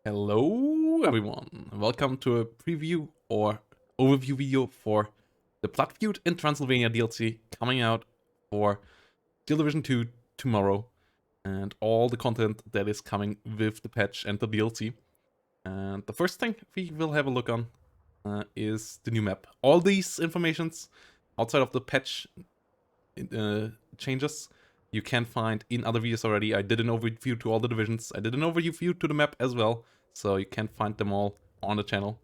Hello everyone, welcome to a preview or overview video for the Feud in Transylvania DLC coming out for Steel Division 2 tomorrow, and all the content that is coming with the patch and the DLC. And the first thing we will have a look on is the new map. All these informations outside of the patch changes you can find in other videos already. I did an overview to all the divisions, I did an overview to the map as well, so you can find them all on the channel.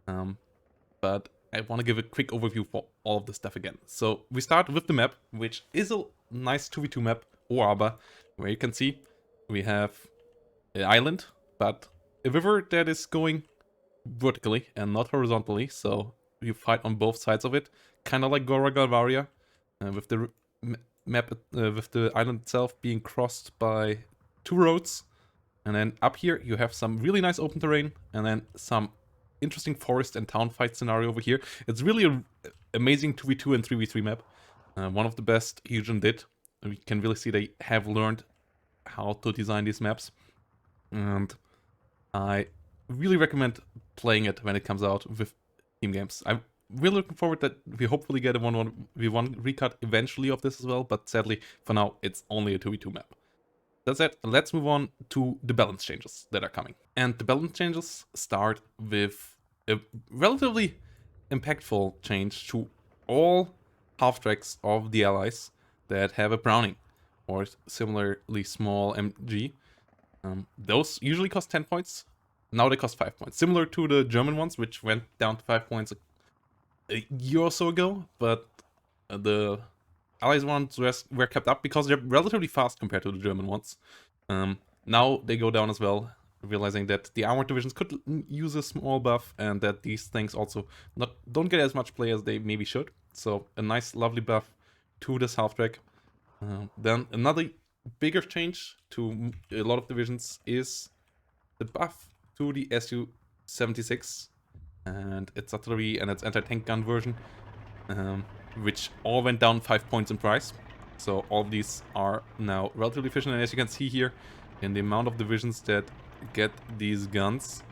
But I want to give a quick overview for all of this stuff again. So we start with the map, which is a nice 2v2 map, Oaba, where you can see we have an island, but a river that is going vertically and not horizontally, so you fight on both sides of it, kind of like Gora Galvaria, with the map with the island itself being crossed by two roads. And then up here you have some really nice open terrain, and then some interesting forest and town fight scenario over here. It's really an amazing 2v2 and 3v3 map. One of the best Hungarian did. We can really see they have learned how to design these maps. And I really recommend playing it when it comes out with team games. I'm really looking forward that we hopefully get a 1v1 recut eventually of this as well, but sadly for now it's only a 2v2 map. That's it. Let's move on to the balance changes that are coming. And the balance changes start with a relatively impactful change to all half-tracks of the allies that have a Browning or similarly small MG. Those usually cost 10 points. Now they cost 5 points. Similar to the German ones, which went down to 5 points a year or so ago, but the Allies ones were kept up because they're relatively fast compared to the German ones. Now they go down as well, realizing that the armored divisions could use a small buff and that these things also don't get as much play as they maybe should. So a nice, lovely buff to this half track. Then another bigger change to a lot of divisions is the buff to the Su-76 and its artillery and its anti-tank gun version. Which all went down 5 points in price. So all of these are now relatively efficient, and as you can see here, in the amount of divisions that get these guns,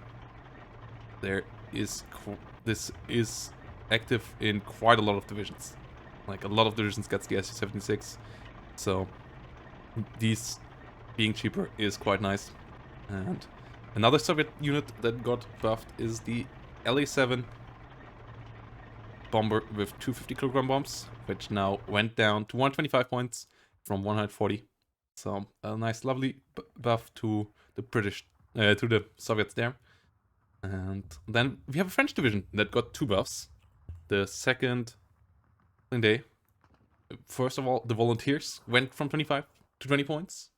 this is active in quite a lot of divisions. Like a lot of divisions gets the Su-76, so these being cheaper is quite nice. And another Soviet unit that got buffed is the LA-7 bomber with 250 kilogram bombs, which now went down to 125 points from 140. So a nice, lovely buff to the to the Soviets there. And then we have a French division that got two buffs. The second day, first of all, the volunteers went from 25 to 20 points.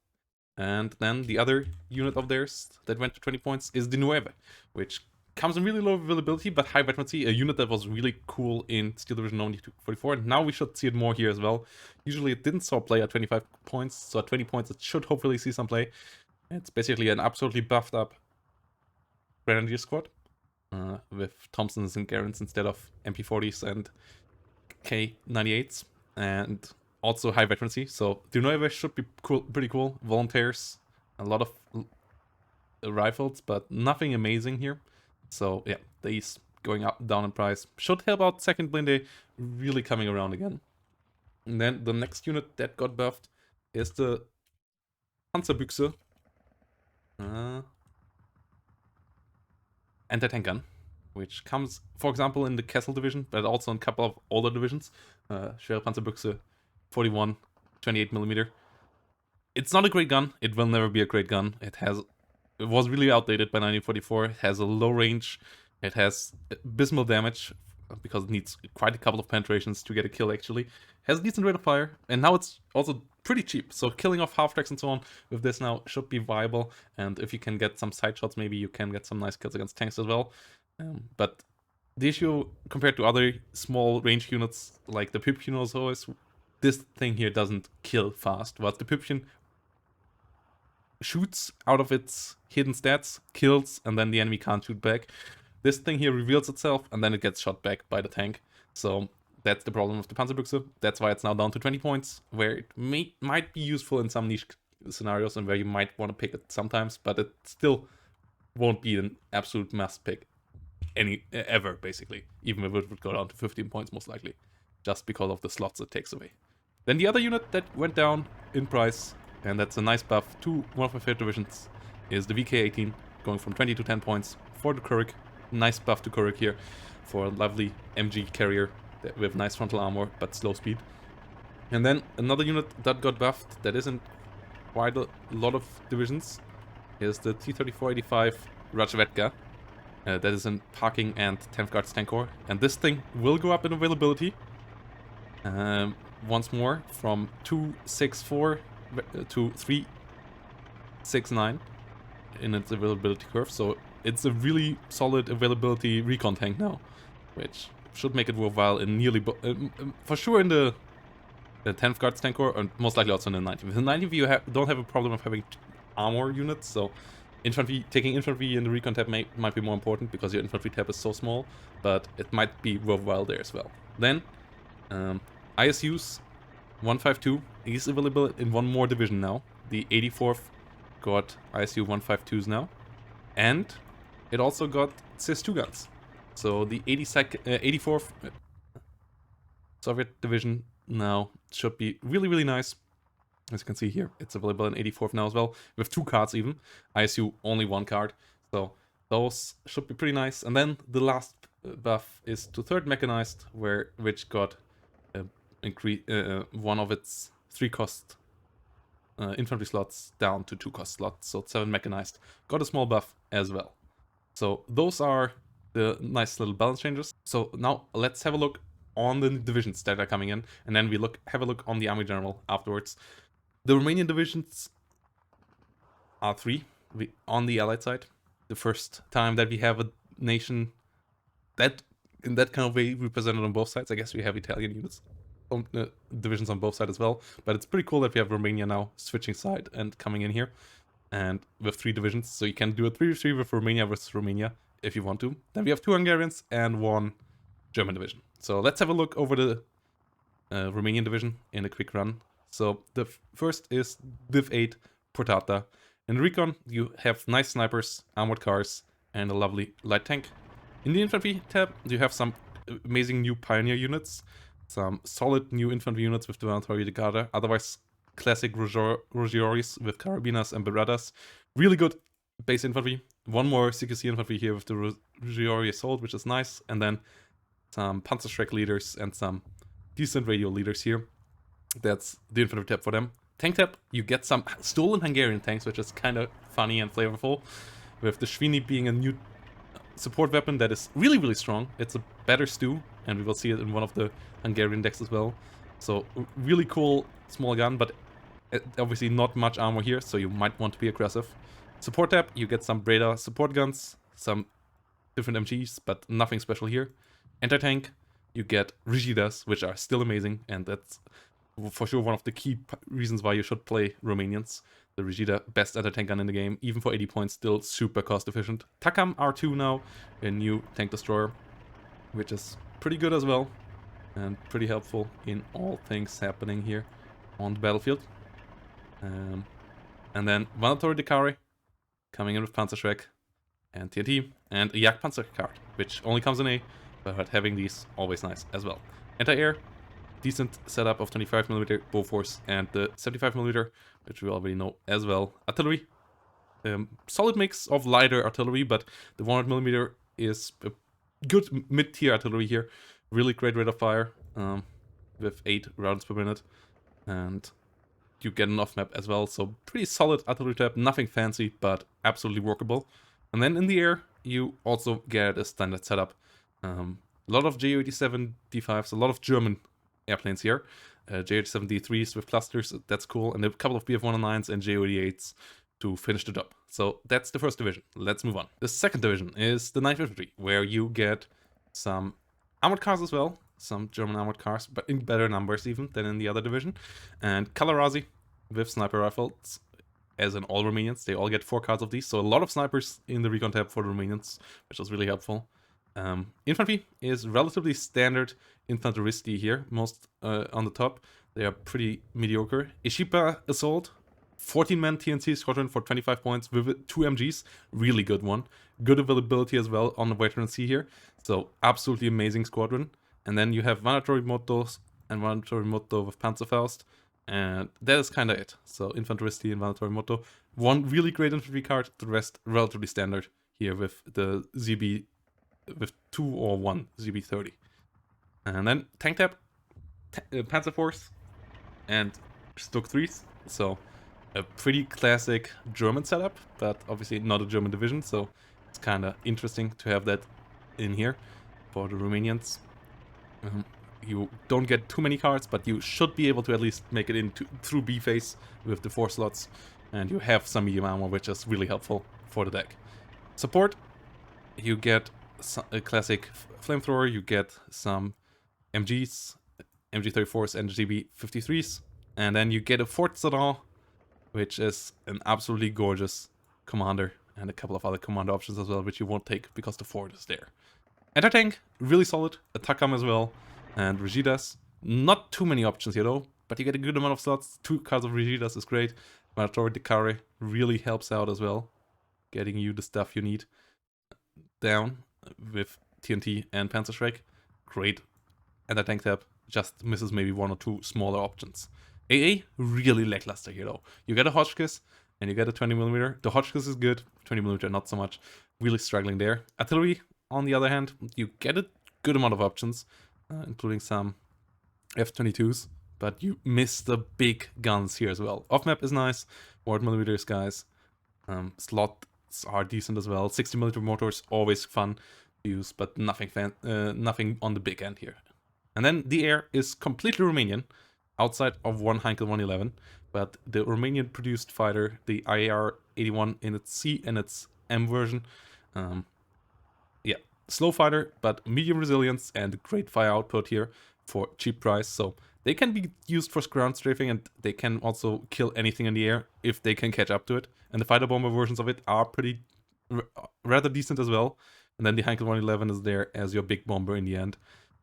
And then the other unit of theirs that went to 20 points is the Nueve, which comes in really low availability but high veterancy, a unit that was really cool in Steel Division only 44, and now we should see it more here as well. Usually it didn't saw play at 25 points, so at 20 points it should hopefully see some play. It's basically an absolutely buffed up Grenadier squad with Thompsons and Garants instead of MP40s and K98s, and also high veterancy, so the Nueve should be pretty cool. Volunteers, a lot of rifles, but nothing amazing here. So yeah, these going up down in price should help out second Blinde really coming around again. And then the next unit that got buffed is the Panzerbüchse anti-tank gun, which comes, for example, in the Kessel division, but also in a couple of older divisions. Schwere Panzerbüchse 41, 28mm. It's not a great gun. It will never be a great gun. It was really outdated by 1944. It has a low range. It has abysmal damage because it needs quite a couple of penetrations to get a kill actually. It has a decent rate of fire, and now it's also pretty cheap. So killing off half tracks and so on with this now should be viable. And if you can get some side shots, maybe you can get some nice kills against tanks as well. But the issue compared to other small range units like the Püppchen or so is this thing here doesn't kill fast. But the Püppchen shoots out of its hidden stats, kills, and then the enemy can't shoot back. This thing here reveals itself, and then it gets shot back by the tank. So that's the problem with the Panzerbüchse. That's why it's now down to 20 points, where it might be useful in some niche scenarios and where you might want to pick it sometimes, but it's still won't be an absolute must pick ever, basically. Even if it would go down to 15 points, most likely. Just because of the slots it takes away. Then the other unit that went down in price, and that's a nice buff to one of my favorite divisions, is the VK-18, going from 20 to 10 points for the Kuruk. Nice buff to Kuruk here for a lovely MG carrier with nice frontal armor, but slow speed. And then another unit that got buffed that isn't quite a lot of divisions is the T-3485 Rajvetka. That is in parking and 10th Guards Tank Corps. And this thing will go up in availability once more from 264 to 369 in its availability curve. So it's a really solid availability recon tank now, which should make it worthwhile in nearly for sure in the 10th Guards Tank Corps, and most likely also in the 19th. In the 19th you don't have a problem of having armor units, so taking infantry in the recon tab might be more important because your infantry tab is so small, but it might be worthwhile there as well. Then ISU's 152 is available in one more division now. The 84th got ISU 152s now, and it also got CIS-2 guns. So the 84th Soviet division now should be really, really nice. As you can see here, it's available in 84th now as well, with 2 cards even. ISU only 1 card, so those should be pretty nice. And then the last buff is to 3rd Mechanized, which got one of its 3-cost infantry slots down to 2-cost slots, so 7 Mechanized got a small buff as well. So those are the nice little balance changes. So now let's have a look on the divisions that are coming in, and then we have a look on the Army General afterwards. The Romanian divisions are 3 on the Allied side. The first time that we have a nation that in that kind of way represented on both sides. I guess we have Italian units, divisions on both sides as well. But it's pretty cool that we have Romania now switching side and coming in here, and with 3 divisions. So you can do a 3v3 with Romania versus Romania if you want to. Then we have 2 Hungarians and 1 German division. So let's have a look over the Romanian division in a quick run. So the first is Div 8 Portata. In Recon, you have nice snipers, armored cars, and a lovely light tank. In the infantry tab, you have some amazing new pioneer units, some solid new infantry units with the Vanatory Decada, otherwise classic Ruggiores with Carabinas and Berettas. Really good base infantry. One more CQC infantry here with the Ruggiore Assault, which is nice, and then some Panzerschreck leaders and some decent radio leaders here. That's the infantry tab for them. Tank tab, you get some stolen Hungarian tanks, which is kind of funny and flavorful, with the Svini being a new support weapon that is really, really strong. It's a better stew, and we will see it in one of the Hungarian decks as well. So really cool small gun, but obviously not much armor here, so you might want to be aggressive. Support tab, you get some Breda support guns, some different MGs, but nothing special here. Anti-tank, you get Rigidas, which are still amazing, and that's for sure one of the key reasons why you should play Romanians. The Rigida, best anti-tank gun in the game, even for 80 points, still super cost efficient. Takam R2 now, a new tank destroyer, which is pretty good as well, and pretty helpful in all things happening here on the battlefield. And then Vanatory Decari, coming in with Panzerschreck and TNT, and a Yak Panzer card, which only comes in A, but having these, always nice as well. Anti-air, decent setup of 25mm Bofors and the 75mm, which we already know as well. Artillery, solid mix of lighter artillery, but the 100mm is a good mid-tier artillery here. Really great rate of fire, with 8 rounds per minute, and you get an off-map as well, so pretty solid artillery tab, nothing fancy, but absolutely workable. And then in the air, you also get a standard setup. A lot of Ju-87 D5s, a lot of German airplanes here. Ju-87 D3s with clusters, that's cool, and a couple of BF-109s and Ju-88s to finish the job. So that's the first division. Let's move on. The second division is the 9th Infantry, where you get some armored cars as well, some German armored cars, but in better numbers even than in the other division. And Kalarazi with sniper rifles, as in all Romanians. They all get 4 cards of these, so a lot of snipers in the recon tab for the Romanians, which is really helpful. Infantry is relatively standard infanteristi here, most on the top. They are pretty mediocre. Ishipa Assault 14-man TNC squadron for 25 points with 2 MGs. Really good one. Good availability as well on the veteran C here. So absolutely amazing squadron. And then you have Vanatory Mottos and Vanatory Motto with Panzerfaust. And that is kind of it. So Infanteristi and Vanatory Motto. One really great infantry card, the rest relatively standard here with the ZB, with 2 or 1 ZB30. And then tank tab, Panzer Force, and Stuck 3s. So a pretty classic German setup, but obviously not a German division, so it's kind of interesting to have that in here for the Romanians. You don't get too many cards, but you should be able to at least make it into through B phase with the 4 slots, and you have some medium armor, which is really helpful for the deck. Support, you get a classic flamethrower, you get some MGs, MG34s and GB53s, and then you get a Fort Sedan, which is an absolutely gorgeous commander, and a couple of other commander options as well, which you won't take because the fort is there. Anti-tank, really solid, Atakam as well, and Regidas. Not too many options here though, but you get a good amount of slots. 2 cards of Regidas is great. Manatori Decare really helps out as well, getting you the stuff you need down with TNT and Panzerschreck. Great. Anti-tank tab just misses maybe 1 or 2 smaller options. AA, really lackluster here though. You get a Hotchkiss and you get a 20mm. The Hotchkiss is good, 20mm not so much. Really struggling there. Artillery, on the other hand, you get a good amount of options, including some F-22s, but you miss the big guns here as well. Off-map is nice, 100mm is guys. Slots are decent as well. 60mm mortars, always fun to use, but nothing on the big end here. And then the air is completely Romanian, outside of one Heinkel 111, but the Romanian-produced fighter, the IAR-81 in its C and its M version, yeah, slow fighter, but medium resilience and great fire output here for cheap price. So they can be used for ground strafing, and they can also kill anything in the air if they can catch up to it. And the fighter bomber versions of it are rather decent as well. And then the Heinkel 111 is there as your big bomber in the end.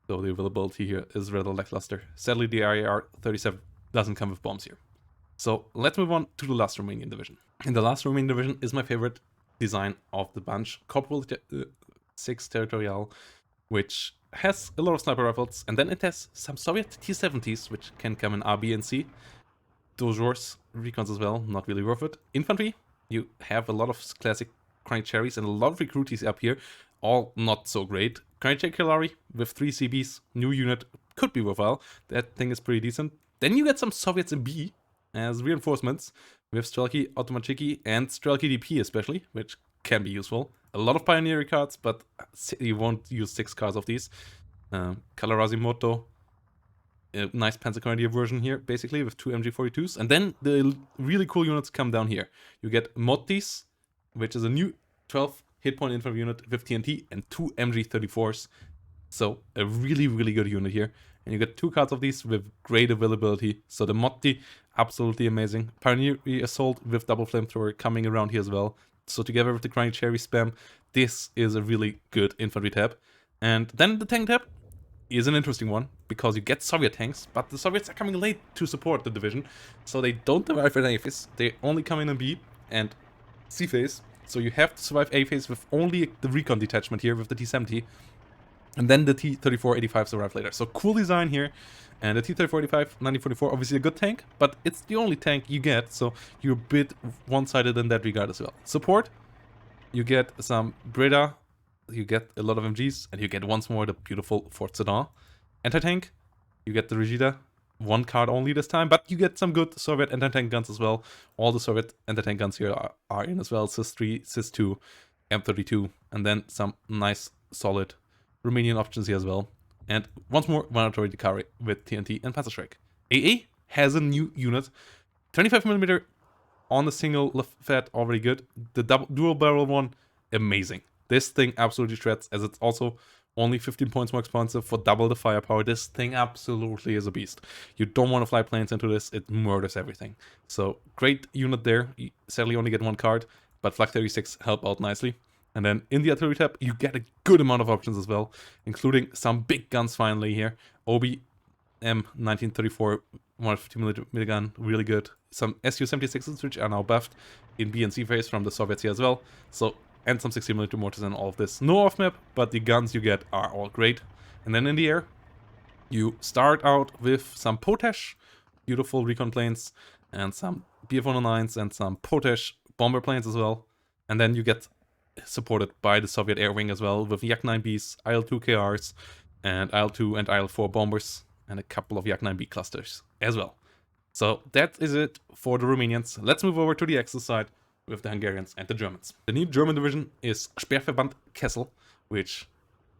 So the availability here is rather lackluster. Sadly, the IAR-37 doesn't come with bombs here. So let's move on to the last Romanian division. And the last Romanian division is my favorite design of the bunch, Corporal 6 Territorial, which has a lot of sniper rifles, and then it has some Soviet T-70s, which can come in R, B, and C. Dozors, recons as well, not really worth it. Infantry, you have a lot of classic Crank Cherries and a lot of recruities up here, all not so great. Crank Cherry with 3 CBs, new unit, could be worthwhile. That thing is pretty decent. Then you get some Soviets in B as reinforcements with Strelki, Automachiki, and Strelki DP especially, which can be useful. A lot of Pioneer cards, but you won't use 6 cards of these. Kalarazimoto, a nice Panzer Grenadier version here, basically, with 2 MG42s. And then the really cool units come down here. You get Mottis, which is a new 12 hit point infantry unit with TNT and 2 MG34s. So a really, really good unit here. And you get 2 cards of these with great availability. So the Motti, absolutely amazing. Pioneer Assault with double flamethrower coming around here as well. So together with the Crying Cherry spam, this is a really good infantry tab. And then the tank tab is an interesting one, because you get Soviet tanks, but the Soviets are coming late to support the division. So they don't arrive at A phase, they only come in B and C phase. So you have to survive A phase with only the recon detachment here with the T-70. And then the T-34-85s arrive later. So cool design here. And the T-34-85, 1944, obviously a good tank, but it's the only tank you get, so you're a bit one-sided in that regard as well. Support, you get some Breda, you get a lot of MGs, and you get once more the beautiful Fort Sedan. Anti-tank, you get the Regida, 1 card only this time, but you get some good Soviet anti-tank guns as well. All the Soviet anti-tank guns here are in as well, SIS-3, SIS-2, M32, and then some nice, solid Romanian options here as well. And once more, Vanatory Decare with TNT and Panzerschreck. AA has a new unit. 25mm on the single fat, already good. The dual barrel one, amazing. This thing absolutely shreds, as it's also only 15 points more expensive for double the firepower. This thing absolutely is a beast. You don't want to fly planes into this, it murders everything. So, great unit there. You sadly only get 1 card, but Flak 36 help out nicely. And then in the artillery tab, you get a good amount of options as well, including some big guns finally here. Obi M1934 150mm minigun, really good. Some Su-76s, which are now buffed in B and C phase from the Soviets here as well. So, and some 60mm mortars and all of this. No off-map, but the guns you get are all great. And then in the air, you start out with some Potash, beautiful recon planes, and some Bf-109s and some Potash bomber planes as well. And then you get supported by the Soviet air wing as well, with Yak-9Bs, IL-2 KRs, and IL-2 and IL-4 bombers, and a couple of Yak-9B clusters as well. So that is it for the Romanians. Let's move over to the Axis side with the Hungarians and the Germans. The new German division is Sperrverband Kessel, which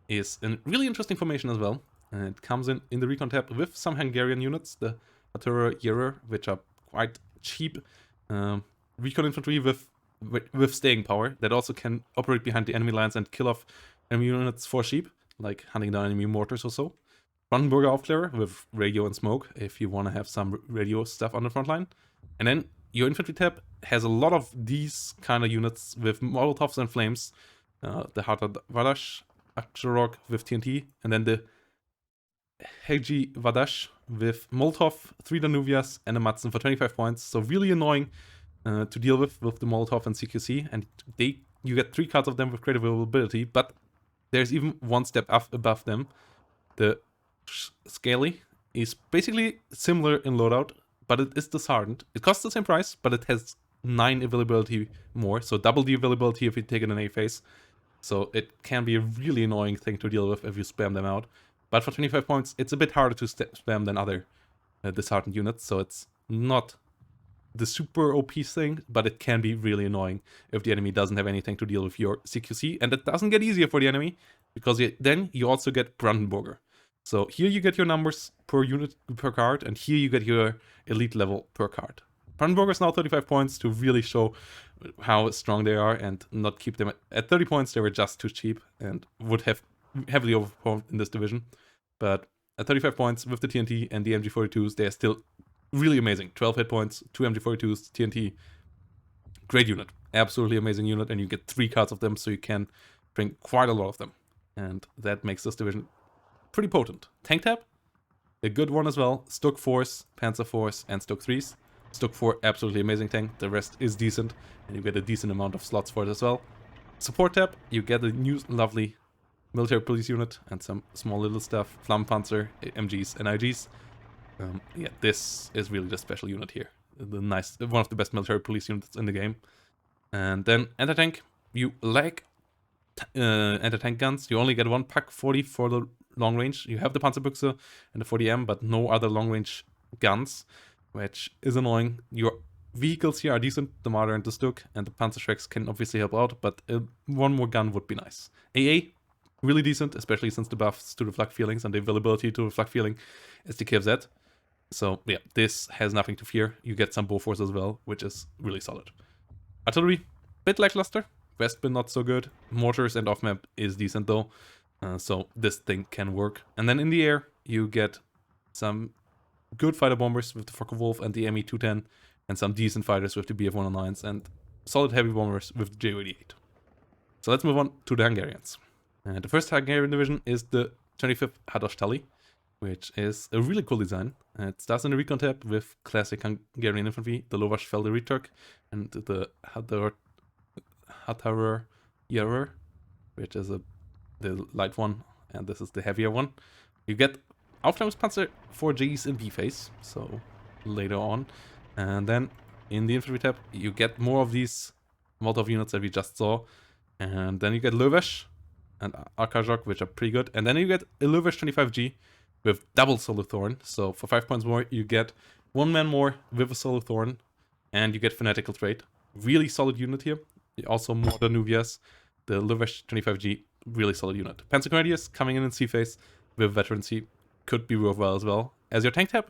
is a really interesting formation as well. And it comes in the recon tab with some Hungarian units, the Hatterer Yerer, which are quite cheap recon infantry with staying power that also can operate behind the enemy lines and kill off enemy units for cheap, like hunting down enemy mortars or so. Brandenburger Aufklärer with radio and smoke if you want to have some radio stuff on the front line. And then your infantry tab has a lot of these kind of units with Molotovs and flames. The Harter Vadash, Akshorok with TNT, and then the Hegi Vadash with Molotov, 3 Danuvias, and a Matzen for 25 points. So really annoying to deal with the Molotov and CQC, and you get 3 cards of them with great availability, but there's even one step above them. The Scaly is basically similar in loadout, but it is disheartened. It costs the same price, but it has 9 availability more, so double the availability if you take it in A phase. So it can be a really annoying thing to deal with if you spam them out. But for 25 points, it's a bit harder to spam than other disheartened units, so it's not the super OP thing, but it can be really annoying if the enemy doesn't have anything to deal with your CQC, and it doesn't get easier for the enemy, because then you also get Brandenburger. So here you get your numbers per unit per card, and here you get your elite level per card. Brandenburger is now 35 points to really show how strong they are and not keep them at 30 points. They were just too cheap and would have heavily overperformed in this division. But at 35 points with the TNT and the MG42s, they are still really amazing. 12 hit points, 2 MG42s, TNT. Great unit. Absolutely amazing unit, and you get 3 cards of them, so you can bring quite a lot of them. And that makes this division pretty potent. Tank tab, a good one as well. Stuk 4s, Panzer 4s, and Stuk 3s. Stuk 4, absolutely amazing tank. The rest is decent, and you get a decent amount of slots for it as well. Support tab, you get a new lovely military police unit and some small little stuff. Flammenpanzer, MGs, and IGs. Yeah, this is really the special unit here. One of the best military police units in the game. And then anti-tank, you lack anti-tank guns. You only get 1 Pak 40 for the long range. You have the Panzerbüchse and the 40M, but no other long range guns, which is annoying. Your vehicles here are decent, the Marder and the Stuk, and the Panzerschrecks can obviously help out, but one more gun would be nice. AA, really decent, especially since the buffs to the flak feelings and the availability to the flak feeling is the KFZ. So yeah, this has nothing to fear. You get some Bofors as well, which is really solid. Artillery, bit lackluster. Westbin not so good. Mortars and off-map is decent though. So this thing can work. And then in the air, you get some good fighter bombers with the Focke-Wulf and the Me-210, and some decent fighters with the Bf-109s, and solid heavy bombers with the Ju-88. So let's move on to the Hungarians. The first Hungarian division is the 25th Hadas-Tali, which is a really cool design. It starts in the recon tab with classic Hungarian infantry, the Lovasfelde Rittag, and the Hatterer Yerer, which is the light one, and this is the heavier one. You get Aufklärungspanzer 4Gs in B phase, so later on. And then in the infantry tab, you get more of these Molotov units that we just saw. And then you get Löwesch and Arkajok, which are pretty good. And then you get a Löwesch 25G with double Solo Thorn. So for 5 points more, you get 1 man more with a Solo Thorn, and you get Fanatical Trait. Really solid unit here. Also more Danuvias. The Löwesch 25G, really solid unit. Panzer Grenadiers coming in C phase with veterancy could be worthwhile as well. As your tank tab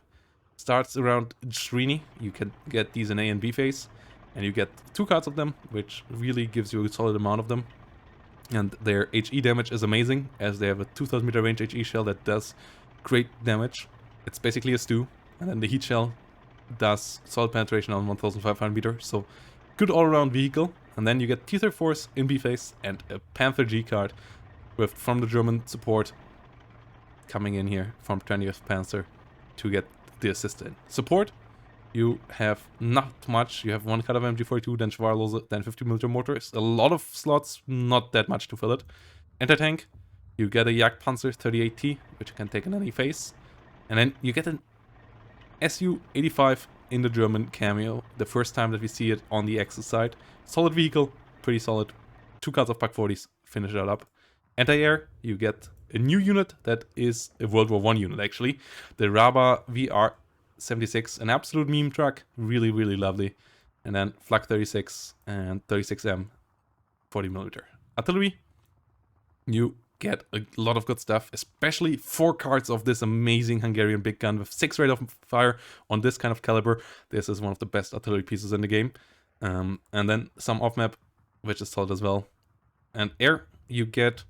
starts around Srini, you can get these in A and B phase, and you get 2 cards of them, which really gives you a solid amount of them. And their HE damage is amazing, as they have a 2000 meter range HE shell that does great damage. It's basically a stew, and then the heat shell does solid penetration on 1500 meter, so good all-around vehicle. And then you get T-34s in B phase and a Panther G card from the German support coming in here from 20th Panzer to get the assist in. Support, you have not much. You have one card of MG42, then Schwarlose, then 50mm mortars. A lot of slots, not that much to fill it. Anti-tank, you get a Jagdpanzer 38T, which you can take in any phase. And then you get an Su-85 in the German cameo, the first time that we see it on the Axis side. Solid vehicle, pretty solid. 2 cards of Pak-40s, finish that up. Anti-air, you get a new unit that is a World War I unit actually. The Raba VR-76, an absolute meme truck, really, really lovely. And then Flak 36 and 36M 40mm. Artillery, you get a lot of good stuff, especially 4 cards of this amazing Hungarian big gun with 6 rate of fire on this kind of caliber. This is one of the best artillery pieces in the game. And then some off-map, which is solid as well. And air, you get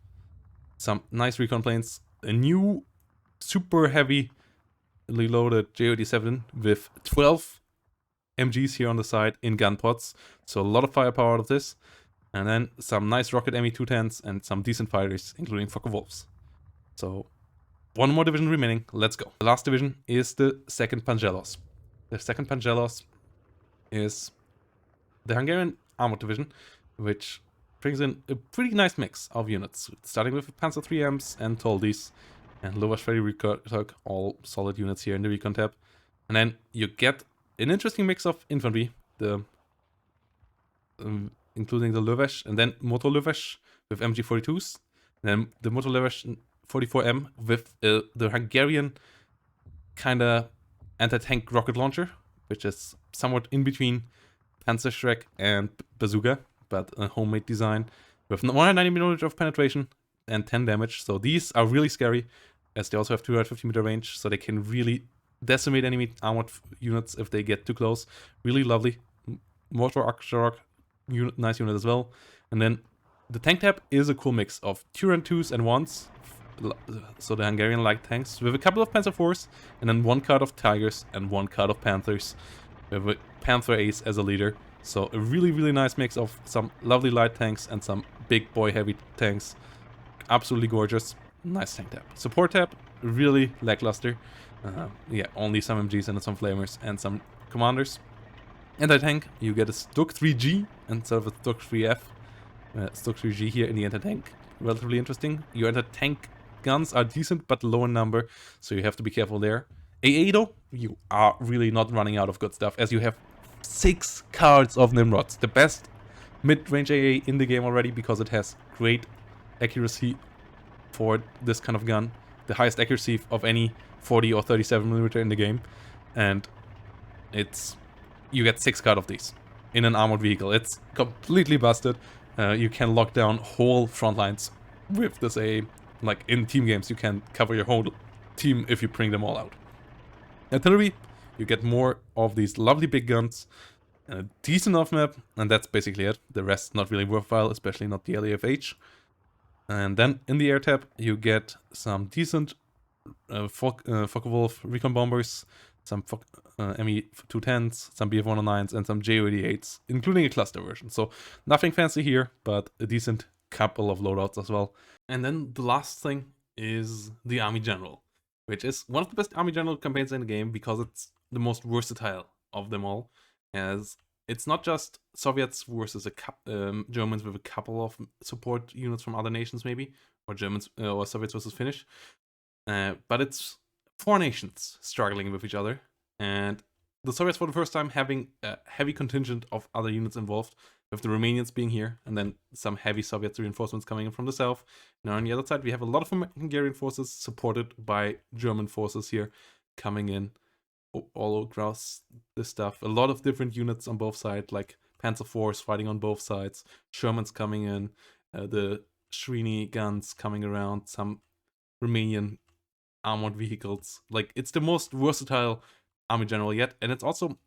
some nice recon planes, a new super heavy reloaded JOD-7 with 12 MGs here on the side in gun pods, so a lot of firepower out of this. And then some nice rocket ME-210s and some decent fighters, including Focke-Wulfs. So, one more division remaining, let's go. The last division is the 2nd Pangelos. The 2nd Pangelos is the Hungarian armored division, which brings in a pretty nice mix of units, starting with Panzer 3Ms and Toldis, and Lovash-Ferry Recon, all solid units here in the recon tab. And then you get an interesting mix of infantry, the including the Löwesch, and then Motor Löwesch with MG42s, and then the Motor Löwesch 44M with the Hungarian kind of anti-tank rocket launcher, which is somewhat in between Panzerschreck and Bazooka, but a homemade design with 190mm of penetration and 10 damage. So these are really scary, as they also have 250m range, so they can really decimate enemy armored units if they get too close. Really lovely. Mortar Akshorok, nice unit as well. And then the tank tab is a cool mix of Turan 2s and 1s, so the Hungarian light tanks, with a couple of Panzer 4s, and then 1 card of Tigers and 1 card of Panthers, with a Panther Ace as a leader. So a really, really nice mix of some lovely light tanks and some big boy heavy tanks. Absolutely gorgeous. Nice tank tab. Support tab, really lackluster. Yeah, only some MGs and some flamers and some commanders. Anti-tank, you get a Stuk 3G instead of a Stuk 3F. Stuk 3G here in the anti-tank, relatively interesting. Your anti-tank guns are decent but low in number, so you have to be careful there. AA though, you are really not running out of good stuff, as you have 6 cards of Nimrods. The best mid-range AA in the game already, because it has great accuracy for this kind of gun. The highest accuracy of any 40 or 37mm in the game. And you get 6 card of these in an armored vehicle. It's completely busted. You can lock down whole front lines with this AA. Like in team games, you can cover your whole team if you bring them all out. Artillery, you get more of these lovely big guns, a decent off-map, and that's basically it. The rest not really worthwhile, especially not the LAFH. And then in the air tab, you get some decent Focke-Wulf recon bombers, some ME-210s, some BF-109s, and some JO-88s, including a cluster version. So nothing fancy here, but a decent couple of loadouts as well. And then the last thing is the Army General, which is one of the best Army General campaigns in the game because it's the most versatile of them all, as it's not just Soviets versus Germans with a couple of support units from other nations maybe, or Germans or Soviets versus Finnish, but it's 4 nations struggling with each other, and the Soviets for the first time having a heavy contingent of other units involved, with the Romanians being here, and then some heavy Soviet reinforcements coming in from the south. Now on the other side, we have a lot of Hungarian forces supported by German forces here coming in all across this stuff. A lot of different units on both sides, like Panzer IVs fighting on both sides, Shermans coming in, the Srini guns coming around, some Romanian armored vehicles. Like, it's the most versatile Army General yet, and it's also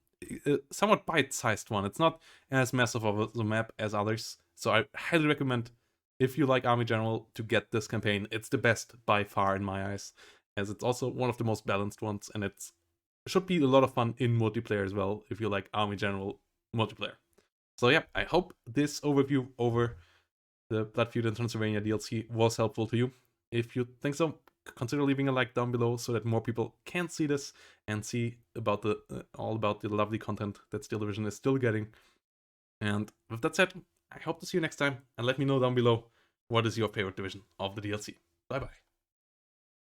a somewhat bite-sized one. It's not as massive of a map as others, so I highly recommend, if you like Army General, to get this campaign. It's the best by far in my eyes, as it's also one of the most balanced ones, and it should be a lot of fun in multiplayer as well, if you like Army General multiplayer. So yeah, I hope this overview over the Feud and Transylvania DLC was helpful to you. If you think so, consider leaving a like down below so that more people can see this and see about the all about the lovely content that Steel Division is still getting. And with that said, I hope to see you next time, and let me know down below what is your favorite division of the DLC. Bye bye.